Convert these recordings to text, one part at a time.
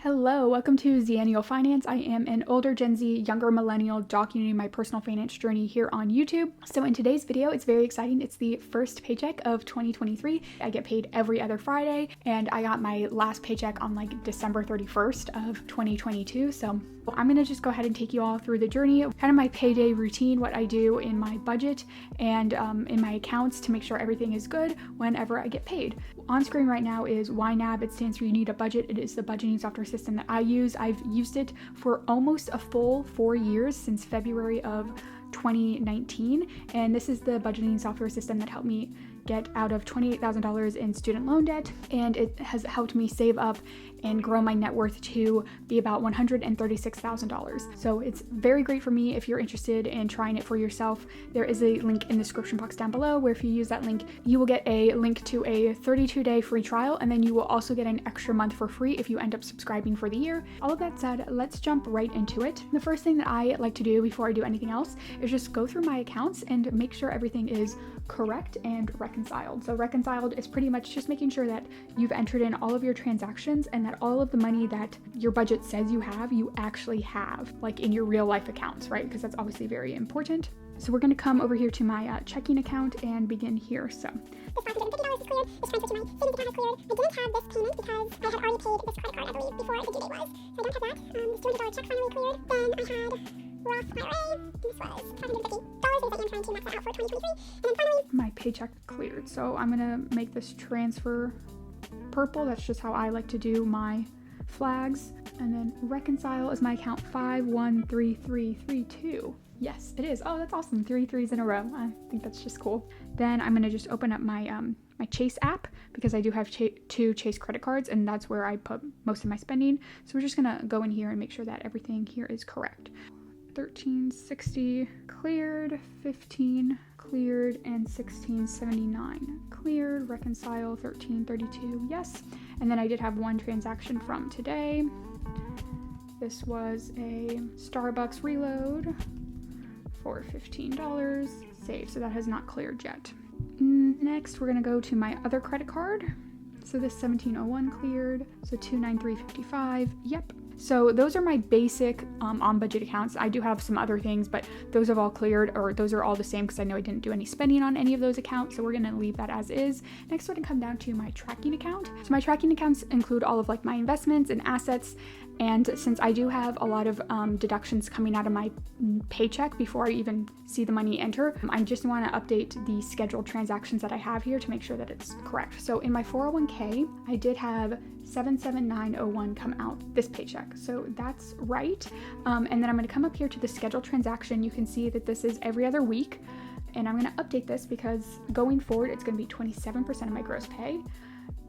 Hello, welcome to Zennial Finance. I am an older Gen Z, younger millennial documenting my personal finance journey here on YouTube. So in today's video, it's very exciting. It's the first paycheck of 2023. I get paid every other Friday, and I got my last paycheck on like December 31st of 2022. So I'm gonna just go ahead and take you all through the journey, kind of my payday routine, what I do in my budget and in my accounts to make sure everything is good whenever I get paid. On screen right now is YNAB. It stands for You Need a Budget. It is the budgeting software system that I use. I've used it for almost a full 4 years, since February of 2019, and this is the budgeting software system that helped me get out of $28,000 in student loan debt, and it has helped me save up and grow my net worth to be about $136,000. So it's very great for me if you're interested in trying it for yourself. There is a link in the description box down below where if you use that link, you will get a link to a 32-day free trial, and then you will also get an extra month for free if you end up subscribing for the year. All of that said, let's jump right into it. The first thing that I like to do before I do anything else is just go through my accounts and make sure everything is correct and reconciled. So reconciled is pretty much just making sure that you've entered in all of your transactions and that all of the money that your budget says you have, you actually have, like in your real life accounts, right? Because that's obviously very important. So we're going to come over here to my checking account and begin here. So this $550 is cleared. This transfer to my savings account is cleared. I didn't have this payment because I had already paid this credit card, I believe, before the due date was. So I don't have that. This $200 check finally cleared. Then I had Roth IRA. This was $550 because I am trying to max that out for 2023. And then finally, my paycheck cleared. So I'm going to make this transfer purple. That's just how I like to do my flags. And then reconcile is my account 513332. Yes, it is. Oh, that's awesome. 3 threes in a row. I think that's just cool. Then I'm going to just open up my my Chase app because I do have two Chase credit cards, and that's where I put most of my spending. So we're just going to go in here and make sure that everything here is correct. 1360 cleared, 15 cleared, and 1679 cleared. Reconcile 1332, yes. And then I did have one transaction from today. This was a Starbucks reload for $15. Save, so that has not cleared yet. Next, we're gonna go to my other credit card. So this 1701 cleared, so 29355, yep. So those are my basic on budget accounts. I do have some other things, but those have all cleared, or those are all the same because I know I didn't do any spending on any of those accounts. So we're gonna leave that as is. Next, we're gonna come down to my tracking account. So my tracking accounts include all of like my investments and assets. And since I do have a lot of deductions coming out of my paycheck before I even see the money enter, I just want to update the scheduled transactions that I have here to make sure that it's correct. So in my 401k, I did have 77901 come out this paycheck. So that's right. And then I'm going to come up here to the scheduled transaction. You can see that this is every other week. And I'm going to update this because going forward, it's going to be 27% of my gross pay.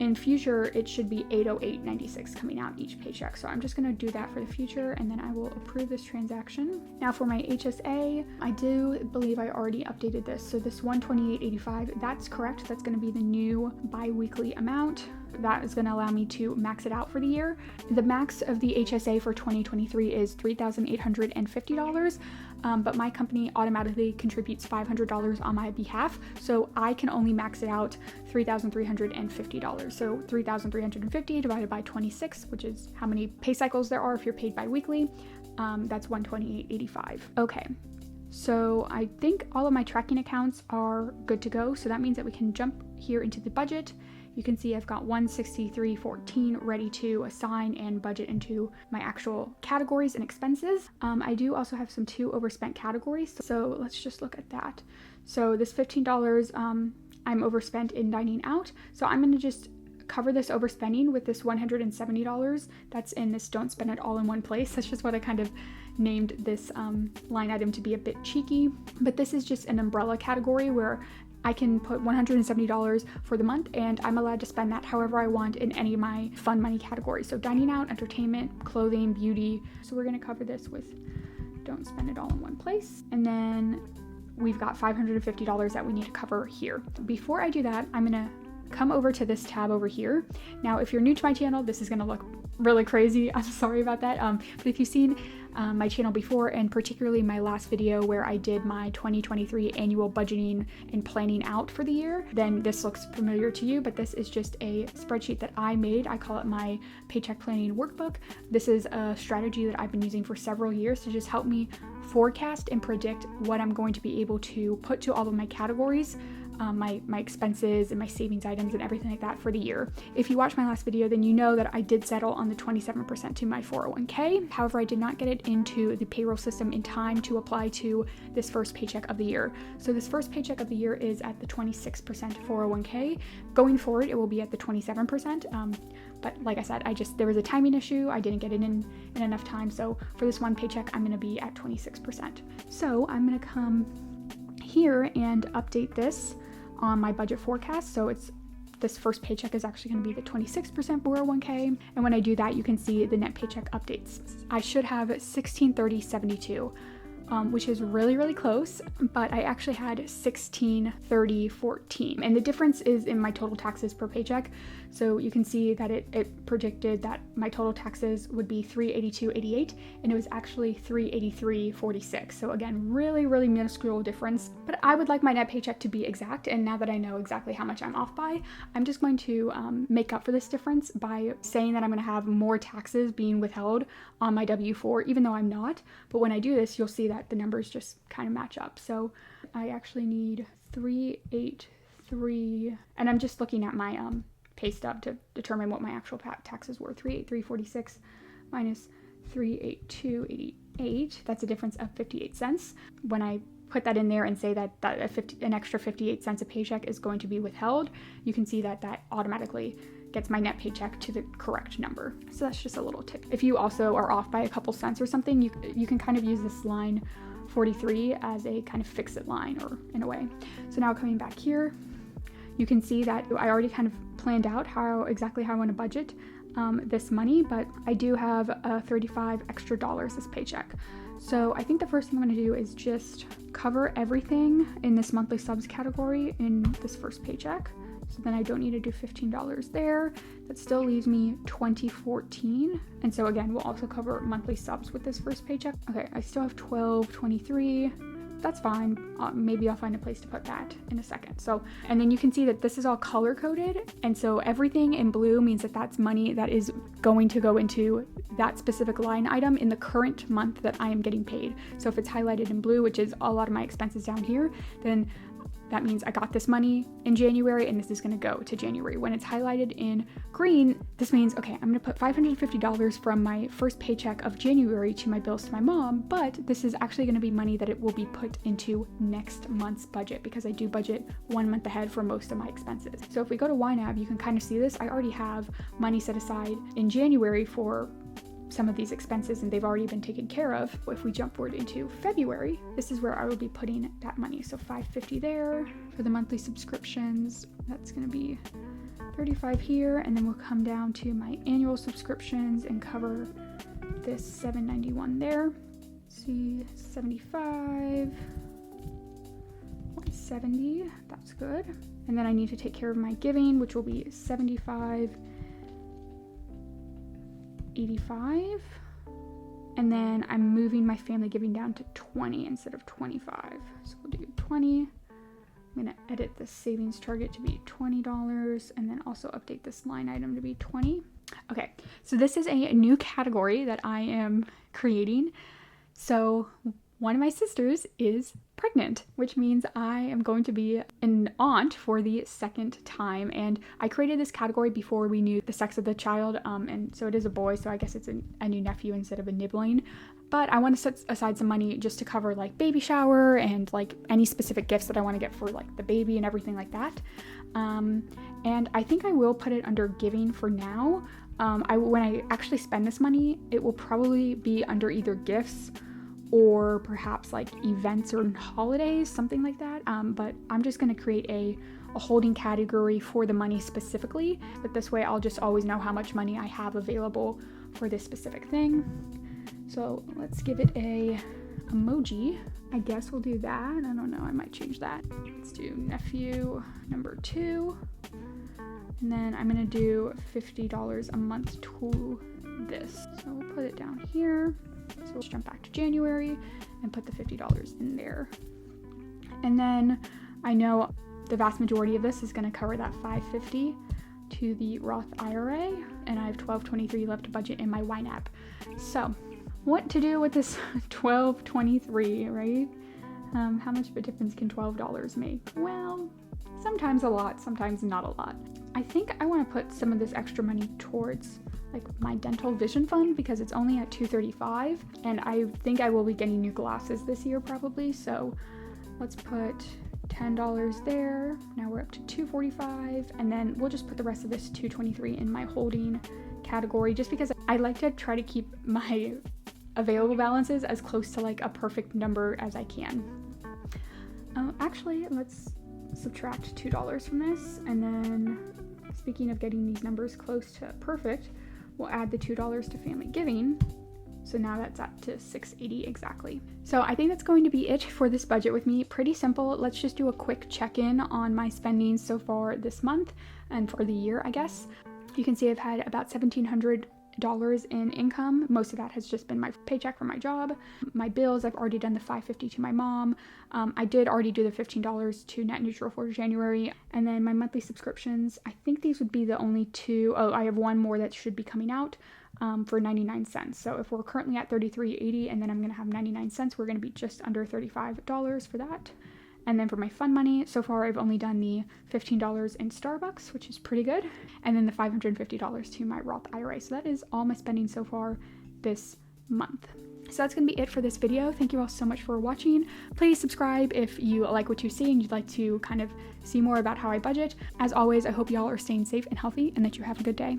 In future, it should be 808.96 coming out each paycheck. So I'm just going to do that for the future, and then I will approve this transaction. Now for my HSA, I do believe I already updated this. So this 128.85, that's correct. That's going to be the new bi-weekly amount. That is going to allow me to max it out for the year. The max of the HSA for 2023 is $3,850, but my company automatically contributes $500 on my behalf, so I can only max it out $3,350. So $3,350 divided by 26, which is how many pay cycles there are if you're paid bi-weekly, that's $128.85. Okay. So I think all of my tracking accounts are good to go. So that means that we can jump here into the budget. You can see I've got 163.14 ready to assign and budget into my actual categories and expenses. I do also have some 2 overspent categories. So let's just look at that. So this $15, I'm overspent in dining out. So I'm going to just cover this overspending with this $170 that's in this don't spend it all in one place. That's just what I kind of named this line item to be a bit cheeky. But this is just an umbrella category where I can put $170 for the month, and I'm allowed to spend that however I want in any of my fun money categories. So dining out, entertainment, clothing, beauty. So we're gonna cover this with don't spend it all in one place. And then we've got $550 that we need to cover here. Before I do that, I'm gonna come over to this tab over here. Now, if you're new to my channel, this is gonna look really crazy. I'm sorry about that. But if you've seen my channel before, and particularly my last video where I did my 2023 annual budgeting and planning out for the year, then this looks familiar to you. But this is just a spreadsheet that I made. I call it my Paycheck Planning Workbook. This is a strategy that I've been using for several years to just help me forecast and predict what I'm going to be able to put to all of my categories, my expenses and my savings items and everything like that for the year. If you watched my last video, then you know that I did settle on the 27% to my 401k. However, I did not get it into the payroll system in time to apply to this first paycheck of the year. So this first paycheck of the year is at the 26% 401k. Going forward, it will be at the 27%. But like I said, there was a timing issue. I didn't get it in enough time. So for this one paycheck, I'm gonna be at 26%. So I'm gonna come here and update this on my budget forecast. So this first paycheck is actually going to be the 26% 401k. And when I do that, you can see the net paycheck updates. I should have 1630.72, which is really, really close, but I actually had 1630.14. And the difference is in my total taxes per paycheck. So you can see that it predicted that my total taxes would be 382.88, and it was actually 383.46. So again, really, really minuscule difference. But I would like my net paycheck to be exact, and now that I know exactly how much I'm off by, I'm just going to make up for this difference by saying that I'm going to have more taxes being withheld on my W-4, even though I'm not. But when I do this, you'll see that the numbers just kind of match up. So I actually need 383, and I'm just looking at my pay stub to determine what my actual taxes were. 383.46 minus 382.88. That's a difference of 58 cents. When I put that in there and say that an extra 58 cents a paycheck is going to be withheld, you can see that automatically gets my net paycheck to the correct number. So that's just a little tip. If you also are off by a couple cents or something, you can kind of use this line 43 as a kind of fix-it line, or in a way. So now coming back here, you can see that I already kind of planned out exactly how I want to budget this money, but I do have $35 extra this paycheck. So I think the first thing I'm going to do is just cover everything in this monthly subs category in this first paycheck. So then I don't need to do $15 there. That still leaves me $20.14. And so again, we'll also cover monthly subs with this first paycheck. Okay, I still have $12.23. That's fine. Maybe I'll find a place to put that in a second. So, and then you can see that this is all color coded. And so everything in blue means that that's money that is going to go into that specific line item in the current month that I am getting paid. So if it's highlighted in blue, which is a lot of my expenses down here, then that means I got this money in January and this is going to go to January. When it's highlighted in green, this means, okay, I'm going to put $550 from my first paycheck of January to my bills to my mom, but this is actually going to be money that it will be put into next month's budget because I do budget 1 month ahead for most of my expenses. So if we go to YNAB, you can kind of see this. I already have money set aside in January for some of these expenses and they've already been taken care of. If we jump forward into February, this is where I will be putting that money. So $550 there for the monthly subscriptions. That's going to be $35 here, and then we'll come down to my annual subscriptions and cover this $791 there. See, 75, 170, that's good. And then I need to take care of my giving, which will be 75, 85, and then I'm moving my family giving down to 20 instead of 25. So we'll do 20. I'm gonna edit the savings target to be $20 and then also update this line item to be 20. Okay, so this is a new category that I am creating. So one of my sisters is pregnant, which means I am going to be an aunt for the second time. And I created this category before we knew the sex of the child. And so it is a boy, so I guess it's a new nephew instead of a nibbling. But I want to set aside some money just to cover like baby shower and like any specific gifts that I want to get for like the baby and everything like that. And I think I will put it under giving for now. When I actually spend this money, it will probably be under either gifts or perhaps like events or holidays, something like that. But I'm just going to create a holding category for the money specifically. But this way I'll just always know how much money I have available for this specific thing. So let's give it a emoji. I guess we'll do that. I don't know, I might change that. Let's do nephew number 2. And then I'm going to do $50 a month to this. So we'll put it down here. So we'll jump back to January and put the $50 in there. And then I know the vast majority of this is going to cover that $550 to the Roth IRA, and I have $1,223 left to budget in my YNAB. So what to do with this $1,223, right? How much of a difference can $12 make? Well, sometimes a lot, sometimes not a lot. I think I want to put some of this extra money towards like my dental vision fund because it's only at $235, and I think I will be getting new glasses this year probably. So let's put $10 there. Now we're up to $245, and then we'll just put the rest of this $223 in my holding category, just because I like to try to keep my available balances as close to like a perfect number as I can. Actually, let's subtract $2 from this, and then speaking of getting these numbers close to perfect, we'll add the $2 to family giving. So now that's up to $680 exactly. So I think that's going to be it for this budget with me. Pretty simple. Let's just do a quick check-in on my spending so far this month and for the year, I guess. You can see I've had about $1,700 in income. Most of that has just been my paycheck from my job. My bills, I've already done the $550 to my mom. I did already do the $15 to net neutral for January. And then my monthly subscriptions, I think these would be the only two. Oh, I have one more that should be coming out for 99 cents. So if we're currently at $33.80 and then I'm going to have 99 cents, we're going to be just under $35 for that. And then for my fun money, so far I've only done the $15 in Starbucks, which is pretty good. And then the $550 to my Roth IRA. So that is all my spending so far this month. So that's going to be it for this video. Thank you all so much for watching. Please subscribe if you like what you see and you'd like to kind of see more about how I budget. As always, I hope y'all are staying safe and healthy and that you have a good day.